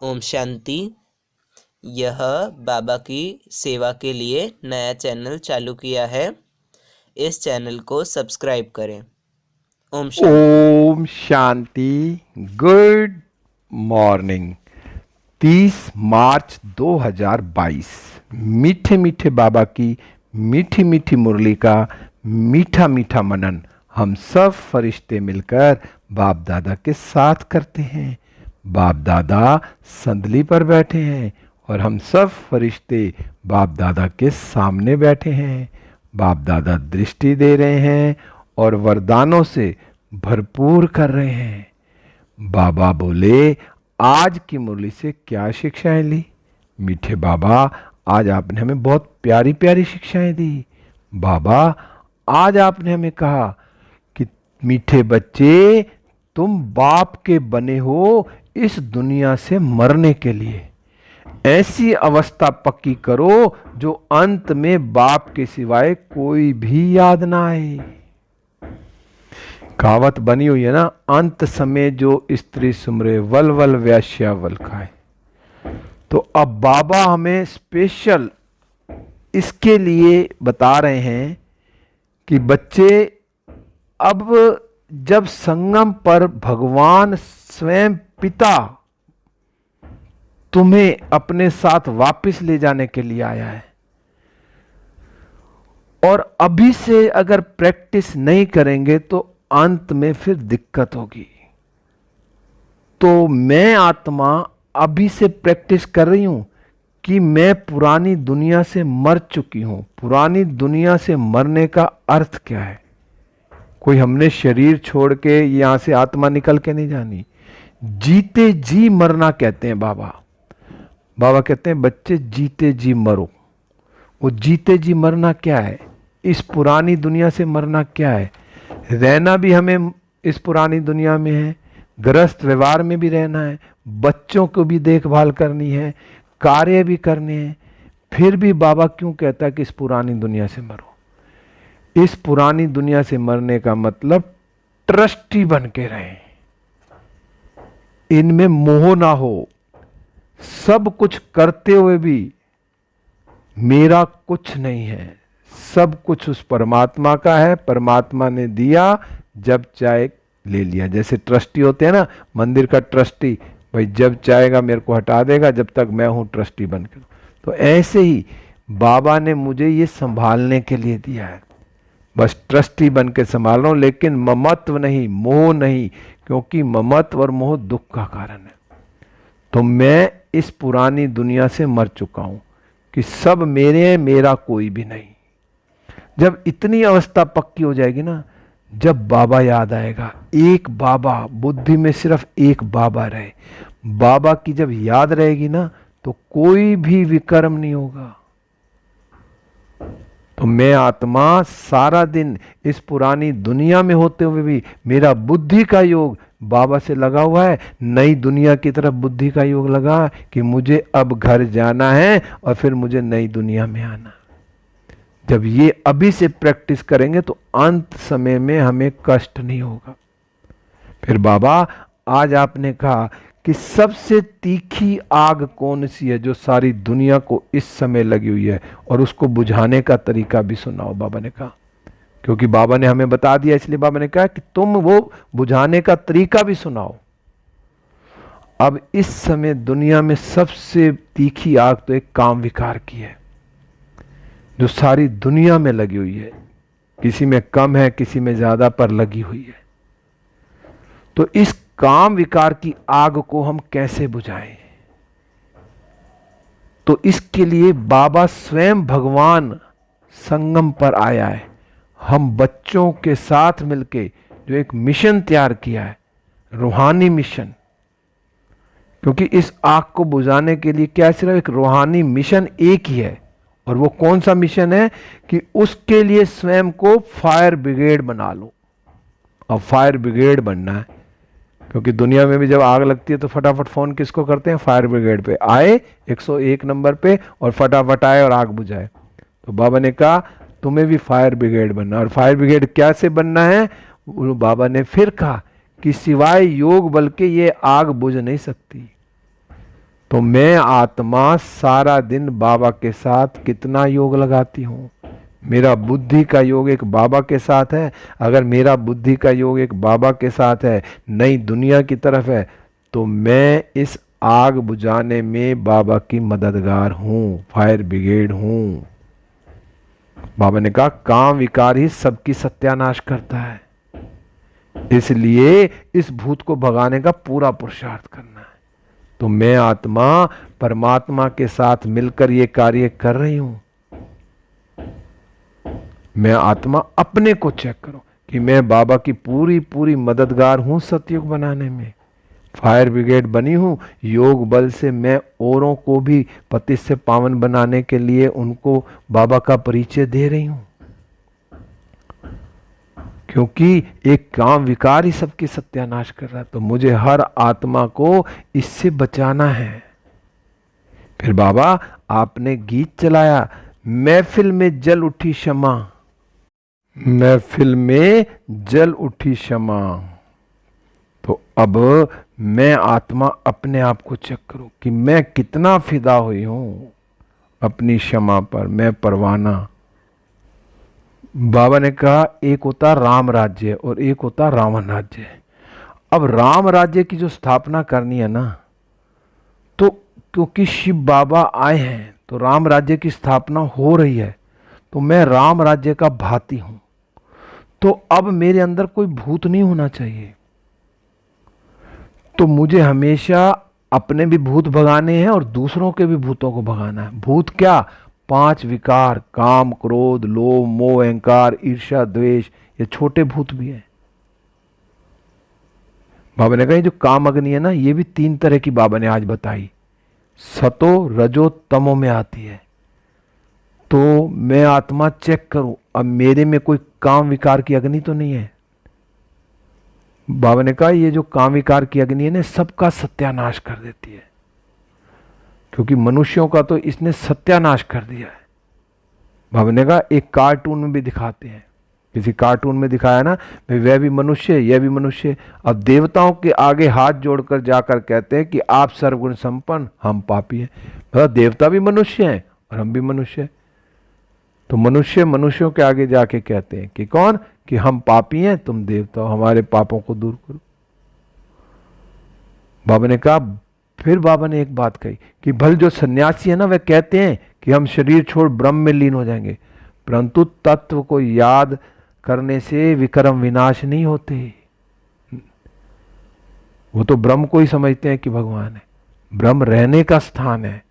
ओम शांति। यह बाबा की सेवा के लिए नया चैनल चालू किया है। इस चैनल को सब्सक्राइब करें। ओम शांति। ओम शांति। Good morning. 30 मार्च 2022। मीठे मीठे बाबा की मीठी मीठी मुरली का मीठा मीठा मनन हम सब फरिश्ते मिलकर बाप दादा के साथ करते हैं। बाप दादा संदली पर बैठे हैं और हम सब फरिश्ते बाप दादा के सामने बैठे हैं। बाप दादा दृष्टि दे रहे हैं और वरदानों से भरपूर कर रहे हैं। बाबा बोले, आज की मुरली से क्या शिक्षाएं ली? मीठे बाबा, आज आपने हमें बहुत प्यारी प्यारी शिक्षाएं दी। बाबा, आज आपने हमें कहा कि मीठे बच्चे, तुम बाप के बने हो इस दुनिया से मरने के लिए। ऐसी अवस्था पक्की करो जो अंत में बाप के सिवाय कोई भी याद ना आए। कहावत बनी हुई है ना, अंत समय जो स्त्री सुमरे वल वल व्यास्या वल खाए। तो अब बाबा हमें स्पेशल इसके लिए बता रहे हैं कि बच्चे, अब जब संगम पर भगवान स्वयं पिता तुम्हें अपने साथ वापस ले जाने के लिए आया है और अभी से अगर प्रैक्टिस नहीं करेंगे तो अंत में फिर दिक्कत होगी। तो मैं आत्मा अभी से प्रैक्टिस कर रही हूं कि मैं पुरानी दुनिया से मर चुकी हूं। पुरानी दुनिया से मरने का अर्थ क्या है? कोई हमने शरीर छोड़ के यहां से आत्मा निकल के नहीं जानी। जीते जी मरना कहते हैं बाबा। बाबा कहते हैं बच्चे जीते जी मरो। वो जीते जी मरना क्या है? इस पुरानी दुनिया से मरना क्या है? रहना भी हमें इस पुरानी दुनिया में है, गृहस्थ व्यवहार में भी रहना है, बच्चों को भी देखभाल करनी है, कार्य भी करने हैं। फिर भी बाबा क्यों कहता है कि इस पुरानी दुनिया से मरो? इस पुरानी दुनिया से मरने का मतलब ट्रस्टी बन के रहें, इनमें मोह ना हो। सब कुछ करते हुए भी मेरा कुछ नहीं है, सब कुछ उस परमात्मा का है। परमात्मा ने दिया, जब चाहे ले लिया। जैसे ट्रस्टी होते हैं ना, मंदिर का ट्रस्टी, भाई जब चाहेगा मेरे को हटा देगा, जब तक मैं हूं ट्रस्टी बनकर। तो ऐसे ही बाबा ने मुझे ये संभालने के लिए दिया है। बस ट्रस्टी बन के संभाल रहा हूं, लेकिन ममत्व नहीं, मोह नहीं, क्योंकि ममत्व और मोह दुख का कारण है। तो मैं इस पुरानी दुनिया से मर चुका हूं कि सब मेरे हैं, मेरा कोई भी नहीं। जब इतनी अवस्था पक्की हो जाएगी ना, जब बाबा याद आएगा, एक बाबा, बुद्धि में सिर्फ एक बाबा रहे, बाबा की जब याद रहेगी ना, तो कोई भी विकर्म नहीं होगा। तो मैं आत्मा सारा दिन इस पुरानी दुनिया में होते हुए भी मेरा बुद्धि का योग बाबा से लगा हुआ है। नई दुनिया की तरफ बुद्धि का योग लगा कि मुझे अब घर जाना है और फिर मुझे नई दुनिया में आना। जब ये अभी से प्रैक्टिस करेंगे तो अंत समय में हमें कष्ट नहीं होगा। फिर बाबा, आज आपने कहा कि सबसे तीखी आग कौन सी है जो सारी दुनिया को इस समय लगी हुई है, और उसको बुझाने का तरीका भी सुनाओ। बाबा ने कहा, क्योंकि बाबा ने हमें बता दिया, इसलिए बाबा ने कहा कि तुम वो बुझाने का तरीका भी सुनाओ। अब इस समय दुनिया में सबसे तीखी आग तो एक काम विकार की है, जो सारी दुनिया में लगी हुई है। किसी में कम है, किसी में ज्यादा, पर लगी हुई है। तो इस काम विकार की आग को हम कैसे बुझाएं? तो इसके लिए बाबा स्वयं भगवान संगम पर आया है। हम बच्चों के साथ मिलके जो एक मिशन तैयार किया है, रूहानी मिशन। क्योंकि इस आग को बुझाने के लिए क्या, सिर्फ एक रूहानी मिशन एक ही है। और वो कौन सा मिशन है कि उसके लिए स्वयं को फायर ब्रिगेड बना लो। अब फायर ब्रिगेड बनना है, क्योंकि दुनिया में भी जब आग लगती है तो फटाफट फोन किसको करते हैं? फायर ब्रिगेड पे आए, 101 नंबर पे, और फटाफट आए और आग बुझाए। तो बाबा ने कहा तुम्हें भी फायर ब्रिगेड बनना। और फायर ब्रिगेड क्या से बनना है? बाबा ने फिर कहा कि सिवाय योग बल के ये आग बुझ नहीं सकती। तो मैं आत्मा सारा दिन बाबा के साथ कितना योग लगाती हूँ। मेरा बुद्धि का योग एक बाबा के साथ है। अगर मेरा बुद्धि का योग एक बाबा के साथ है, नई दुनिया की तरफ है, तो मैं इस आग बुझाने में बाबा की मददगार हूँ, फायर ब्रिगेड हूँ। बाबा ने कहा काम विकार ही सबकी सत्यानाश करता है, इसलिए इस भूत को भगाने का पूरा पुरुषार्थ करना है। तो मैं आत्मा परमात्मा के साथ मिलकर ये कार्य कर रही हूं। मैं आत्मा अपने को चेक करो कि मैं बाबा की पूरी पूरी मददगार हूं सतयुग बनाने में, फायर ब्रिगेड बनी हूं। योग बल से मैं औरों को भी पतित से पावन बनाने के लिए उनको बाबा का परिचय दे रही हूं, क्योंकि एक काम विकार ही सबकी सत्यानाश कर रहा है। तो मुझे हर आत्मा को इससे बचाना है। फिर बाबा आपने गीत चलाया, महफिल में जल उठी क्षमा, महफिल में जल उठी क्षमा। तो अब मैं आत्मा अपने आप को चेक करूं कि मैं कितना फिदा हुई हूं अपनी क्षमा पर। मैं परवाना। बाबा ने कहा एक होता राम राज्य और एक होता रावण राज्य। अब राम राज्य की जो स्थापना करनी है ना, तो क्योंकि शिव बाबा आए हैं तो राम राज्य की स्थापना हो रही है, तो मैं राम राज्य का भाती हूं। तो अब मेरे अंदर कोई भूत नहीं होना चाहिए। तो मुझे हमेशा अपने भी भूत भगाने हैं और दूसरों के भी भूतों को भगाना है। भूत क्या? 5 विकार, काम, क्रोध, लोभ, मोह, अहंकार, ईर्ष्या, द्वेष, ये छोटे भूत भी हैं। बाबा ने कहा जो काम अग्नि है ना, ये भी 3 तरह की बाबा ने आज बताई, सतो रजो तमो में आती है। तो मैं आत्मा चेक करूं अब मेरे में कोई काम विकार की अग्नि तो नहीं है। बाबा ने कहा ये जो काम विकार की अग्नि है ना, सबका सत्यानाश कर देती है, क्योंकि मनुष्यों का तो इसने सत्यानाश कर दिया है। बाबा ने कहा एक कार्टून में भी दिखाते हैं, किसी कार्टून में दिखाया ना, भाई वह भी मनुष्य यह भी मनुष्य। अब देवताओं के आगे हाथ जोड़कर जाकर कहते हैं कि आप सर्वगुण संपन्न, हम पापी हैं। मतलब देवता भी मनुष्य हैं और हम भी मनुष्य हैं। तो मनुष्य मनुष्यों के आगे जाके कहते हैं कि कौन? कि हम पापी हैं, तुम देवता हो, हमारे पापों को दूर करो। बाबा ने कहा, फिर बाबा ने एक बात कही कि भले जो सन्यासी है ना, वे कहते हैं कि हम शरीर छोड़ ब्रह्म में लीन हो जाएंगे, परंतु तत्व को याद करने से विक्रम विनाश नहीं होते। वो तो ब्रह्म को ही समझते हैं कि भगवान है, ब्रह्म रहने का स्थान है।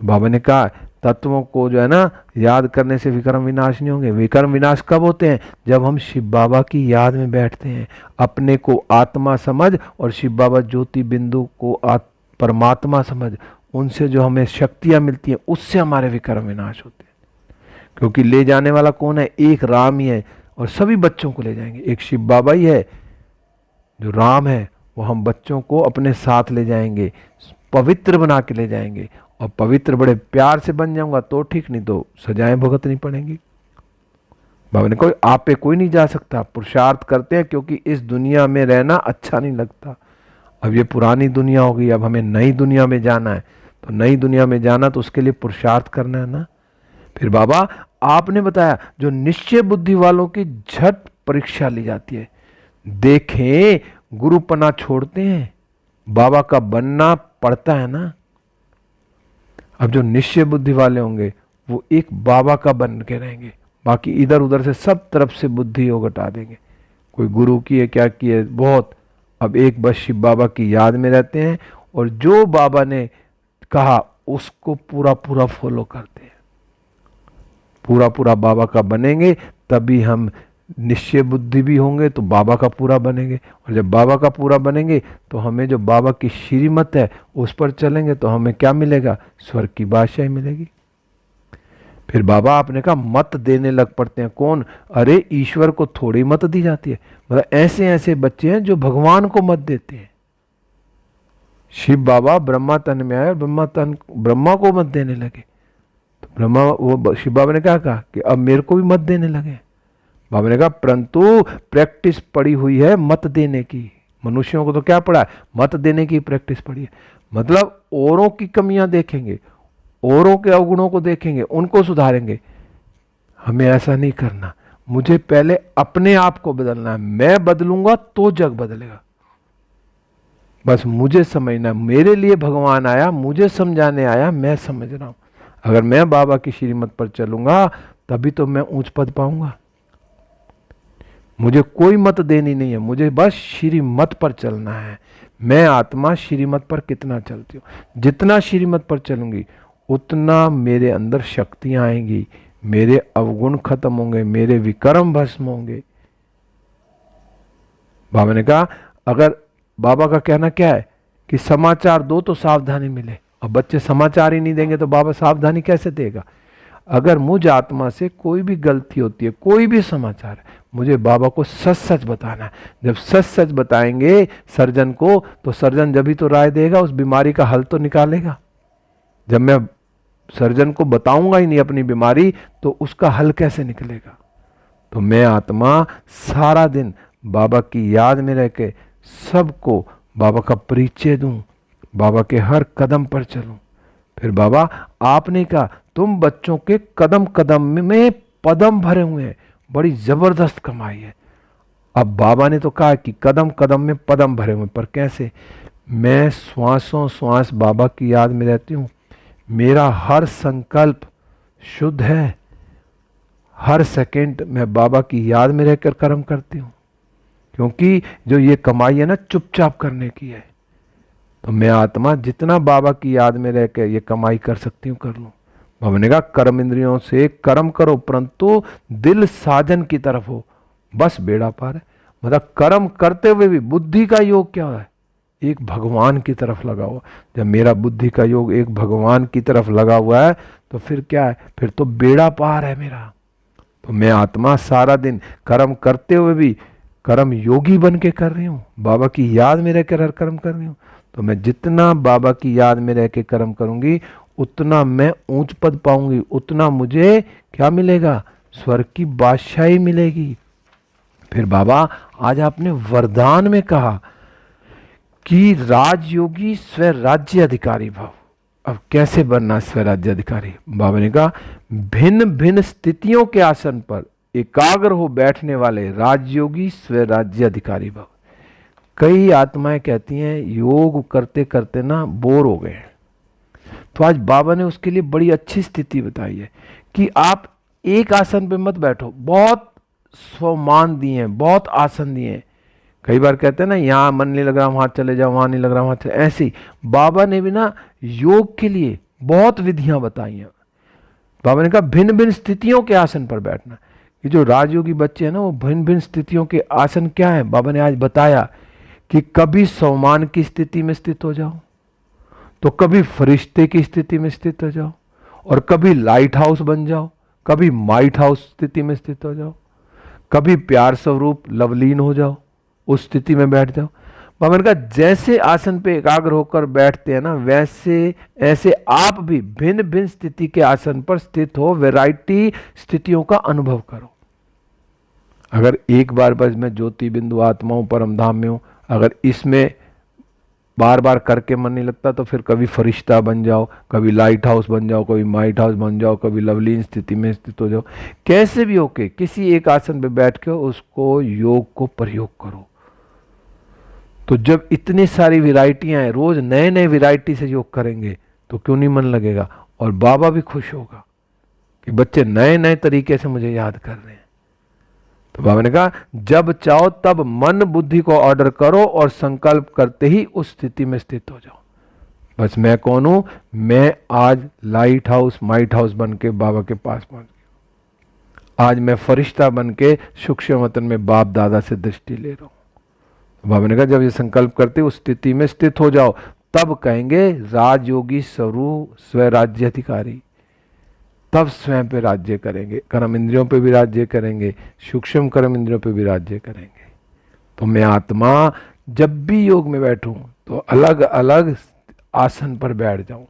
बाबा ने कहा तत्वों को जो है ना याद करने से विक्रम विनाश नहीं होंगे। विक्रम विनाश कब होते हैं? जब हम शिव बाबा की याद में बैठते हैं, अपने को आत्मा समझ और शिव बाबा ज्योति बिंदु को परमात्मा समझ, उनसे जो हमें शक्तियां मिलती हैं उससे हमारे विक्रम विनाश होते हैं। क्योंकि ले जाने वाला कौन है? एक राम ही है और सभी बच्चों को ले जाएंगे। एक शिव बाबा ही है जो राम है, वो हम बच्चों को अपने साथ ले जाएंगे, पवित्र बना के ले जाएंगे। और पवित्र बड़े प्यार से बन जाऊंगा तो ठीक, नहीं तो सजाएं भुगतनी पड़ेंगी। बाबा ने कोई आप पे कोई नहीं जा सकता। पुरुषार्थ करते हैं क्योंकि इस दुनिया में रहना अच्छा नहीं लगता। अब ये पुरानी दुनिया हो गई, अब हमें नई दुनिया में जाना है। तो नई दुनिया में जाना तो उसके लिए पुरुषार्थ करना है ना। फिर बाबा आपने बताया जो निश्चय बुद्धि वालों की झट परीक्षा ली जाती है। देखें गुरुपना छोड़ते हैं, बाबा का बनना पड़ता है ना। अब जो निश्चय बुद्धि वाले होंगे वो एक बाबा का बन के रहेंगे, बाकी इधर उधर से सब तरफ से बुद्धि योग हटा देंगे। कोई गुरु की है, क्या की है, बहुत। अब एक बस शिव बाबा की याद में रहते हैं और जो बाबा ने कहा उसको पूरा पूरा फॉलो करते हैं। पूरा पूरा बाबा का बनेंगे तभी हम निश्चय बुद्धि भी होंगे, तो बाबा का पूरा बनेंगे। और जब बाबा का पूरा बनेंगे तो हमें जो बाबा की श्रीमत है उस पर चलेंगे तो हमें क्या मिलेगा? स्वर्ग की बादशाही मिलेगी। फिर बाबा आपने कहा मत देने लग पड़ते हैं। कौन? अरे ईश्वर को थोड़ी मत दी जाती है। मतलब ऐसे ऐसे बच्चे हैं जो भगवान को मत देते हैं। शिव बाबा ब्रह्मा तन में आए और ब्रह्मा को मत देने लगे। तो ब्रह्मा वो शिव बाबा ने क्या कहा कि अब मेरे को भी मत देने लगे। बाबा ने कहा परंतु प्रैक्टिस पड़ी हुई है मत देने की, मनुष्यों को तो क्या पढ़ा है, मत देने की प्रैक्टिस पढ़ी है। मतलब औरों की कमियां देखेंगे, औरों के अवगुणों को देखेंगे, उनको सुधारेंगे। हमें ऐसा नहीं करना, मुझे पहले अपने आप को बदलना है। मैं बदलूंगा तो जग बदलेगा। बस मुझे समझना, मेरे लिए भगवान आया, मुझे समझाने आया, मैं समझ रहा हूं। अगर मैं बाबा की श्रीमत पर चलूंगा तभी तो मैं ऊंच पद पाऊंगा। मुझे कोई मत देनी नहीं है, मुझे बस श्रीमत पर चलना है। मैं आत्मा श्रीमत पर कितना चलती हूँ, जितना श्रीमत पर चलूंगी उतना मेरे अंदर शक्तियां आएंगी, मेरे अवगुण खत्म होंगे, मेरे विकर्म भस्म होंगे। बाबा ने कहा, अगर बाबा का कहना क्या है कि समाचार दो तो सावधानी मिले, और बच्चे समाचार ही नहीं देंगे तो बाबा सावधानी कैसे देगा। अगर मुझ आत्मा से कोई भी गलती होती है, कोई भी समाचार है, मुझे बाबा को सच सच बताना है। जब सच सच बताएंगे सर्जन को, तो सर्जन जब ही तो राय देगा, उस बीमारी का हल तो निकालेगा। जब मैं सर्जन को बताऊंगा ही नहीं अपनी बीमारी, तो उसका हल कैसे निकलेगा। तो मैं आत्मा सारा दिन बाबा की याद में रह के सबको बाबा का परिचय दूं, बाबा के हर कदम पर चलूं। फिर बाबा आपने कहा तुम बच्चों के कदम कदम में पदम भरे हुए हैं, बड़ी जबरदस्त कमाई है। अब बाबा ने तो कहा कि कदम कदम में पदम भरे हुए, पर कैसे। मैं श्वासों श्वास बाबा की याद में रहती हूँ, मेरा हर संकल्प शुद्ध है, हर सेकंड मैं बाबा की याद में रहकर कर्म करती हूँ। क्योंकि जो ये कमाई है ना, चुपचाप करने की है। तो मैं आत्मा जितना बाबा की याद में रहकर ये कमाई कर सकती हूँ कर लूँ। बाबा ने कहा कर्म इंद्रियों से कर्म करो, परंतु दिल साजन की तरफ हो, बस बेड़ा पार है। मतलब कर्म करते हुए भी बुद्धि का योग क्या है, एक भगवान की तरफ लगा हुआ। जब मेरा बुद्धि का योग एक भगवान की तरफ लगा हुआ है तो फिर क्या है, फिर तो बेड़ा पार है मेरा। तो मैं आत्मा सारा दिन कर्म करते हुए भी कर्म योगी बन के कर रही हूँ, बाबा की याद में रहकर हर कर्म कर रही हूँ। तो मैं जितना बाबा की याद में रह के कर्म करूंगी उतना मैं ऊंच पद पाऊंगी, उतना मुझे क्या मिलेगा, स्वर्ग की बादशाही मिलेगी। फिर बाबा आज आपने वरदान में कहा कि राजयोगी स्वराज्य अधिकारी भव। अब कैसे बनना स्वराज्य अधिकारी। बाबा ने कहा भिन्न भिन्न स्थितियों के आसन पर एकाग्र हो बैठने वाले राजयोगी स्वराज्य अधिकारी भव। कई आत्माएं कहती हैं योग करते करते ना बोर हो गए, तो आज बाबा ने उसके लिए बड़ी अच्छी स्थिति बताई है कि आप एक आसन पे मत बैठो। बहुत स्वमान दिए हैं, बहुत आसन दिए हैं। कई बार कहते हैं ना यहाँ मन नहीं लग रहा वहां चले जाओ, वहां नहीं लग रहा वहां चले, ऐसे ही बाबा ने भी ना योग के लिए बहुत विधियां बताई हैं। बाबा ने कहा भिन्न भिन्न स्थितियों के आसन पर बैठना। ये जो राजयोगी बच्चे हैं ना, वो भिन्न भिन्न स्थितियों के आसन क्या है, बाबा ने आज बताया कि कभी स्वमान की स्थिति में स्थित हो जाओ, तो कभी फरिश्ते की स्थिति में स्थित हो जाओ, और कभी लाइट हाउस बन जाओ, कभी माइट हाउस स्थिति में स्थित हो जाओ, कभी प्यार स्वरूप लवलीन हो जाओ, उस स्थिति में बैठ जाओ। बाबा ने कहा जैसे आसन पे एकाग्र होकर बैठते हैं ना, वैसे ऐसे आप भी भिन्न भिन्न स्थिति के आसन पर स्थित हो, वैरायटी स्थितियों का अनुभव करो। अगर एक बार बस मैं ज्योति बिंदु आत्मा हूं, परम धाम में हूं, अगर इसमें बार बार करके मन नहीं लगता तो फिर कभी फरिश्ता बन जाओ, कभी लाइट हाउस बन जाओ, कभी माइट हाउस बन जाओ, कभी लवलीन स्थिति में स्थित हो जाओ। कैसे भी होके किसी एक आसन पे बैठ के उसको योग को प्रयोग करो। तो जब इतनी सारी वैरायटियां हैं, रोज नए नए वैरायटी से योग करेंगे तो क्यों नहीं मन लगेगा, और बाबा भी खुश होगा कि बच्चे नए नए तरीके से मुझे याद कर रहे हैं। तो बाबा ने कहा जब चाहो तब मन बुद्धि को ऑर्डर करो और संकल्प करते ही उस स्थिति में स्थित हो जाओ। बस मैं कौन हूं, मैं आज लाइट हाउस माइट हाउस बन के बाबा के पास पहुंच गया। आज मैं फरिश्ता बन के सूक्ष्म वतन में बाप दादा से दृष्टि ले रहा हूं। बाबा ने कहा जब ये संकल्प करते उस स्थिति में स्थित हो जाओ, तब कहेंगे राजयोगी स्वरूप स्वराज्य अधिकारी। तब स्वयं पे राज्य करेंगे, कर्म इंद्रियों पे भी राज्य करेंगे, सूक्ष्म कर्म इंद्रियों पे भी राज्य करेंगे। तो मैं आत्मा जब भी योग में बैठूं तो अलग अलग आसन पर बैठ जाऊं,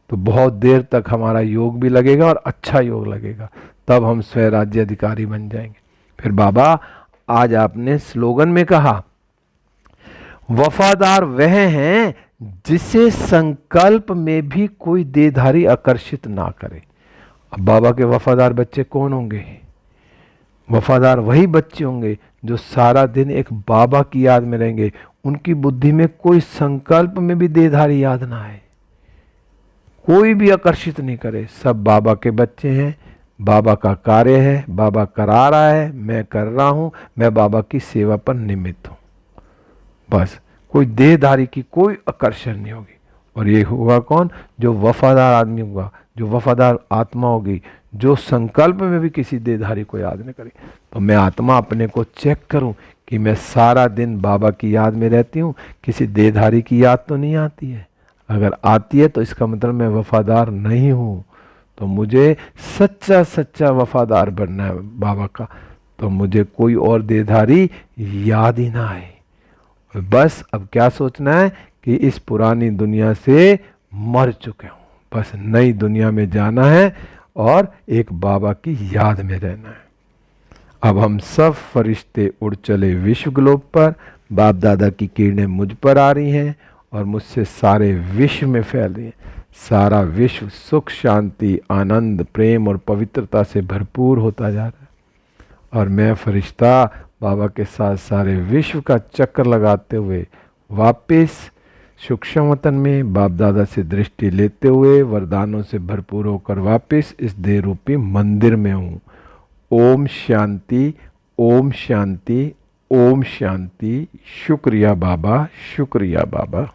तो बहुत देर तक हमारा योग भी लगेगा और अच्छा योग लगेगा, तब हम स्वराज्य अधिकारी बन जाएंगे। फिर बाबा आज आपने स्लोगन में कहा वफादार वह हैं जिसे संकल्प में भी कोई देहधारी आकर्षित ना करे। अब बाबा के वफादार बच्चे कौन होंगे? वफादार वही बच्चे होंगे जो सारा दिन एक बाबा की याद में रहेंगे, उनकी बुद्धि में कोई संकल्प में भी देहधारी याद ना आए, कोई भी आकर्षित नहीं करे। सब बाबा के बच्चे हैं, बाबा का कार्य है, बाबा करा रहा है, मैं कर रहा हूं, मैं बाबा की सेवा पर निमित्त हूं। बस कोई देहधारी की कोई आकर्षण नहीं होगी। और ये होगा कौन? जो वफादार आदमी होगा, जो वफादार आत्मा होगी, जो संकल्प में भी किसी देहधारी को याद नहीं करे। तो मैं आत्मा अपने को चेक करूं कि मैं सारा दिन बाबा की याद में रहती हूं, किसी देहधारी की याद तो नहीं आती है। अगर आती है तो इसका मतलब मैं वफादार नहीं हूं। तो मुझे सच्चा सच्चा वफादार बनना है बाबा का। तो मुझे कोई और देहधारी याद ही ना आए। बस अब क्या सोचना है कि इस पुरानी दुनिया से मर चुके हूं, बस नई दुनिया में जाना है और एक बाबा की याद में रहना है। अब हम सब फरिश्ते उड़ चले विश्व ग्लोब पर। बाप दादा की किरणें मुझ पर आ रही हैं और मुझसे सारे विश्व में फैल रही हैं। सारा विश्व सुख, शांति, आनंद, प्रेम और पवित्रता से भरपूर होता जा रहा है। और मैं फरिश्ता बाबा के साथ सारे विश्व का चक्कर लगाते हुए वापस सूक्ष्म वतन में बाप दादा से दृष्टि लेते हुए वरदानों से भरपूर होकर वापस इस देह रूपी मंदिर में हूँ। ओम शांति, ओम शांति, ओम शांति। शुक्रिया बाबा, शुक्रिया बाबा।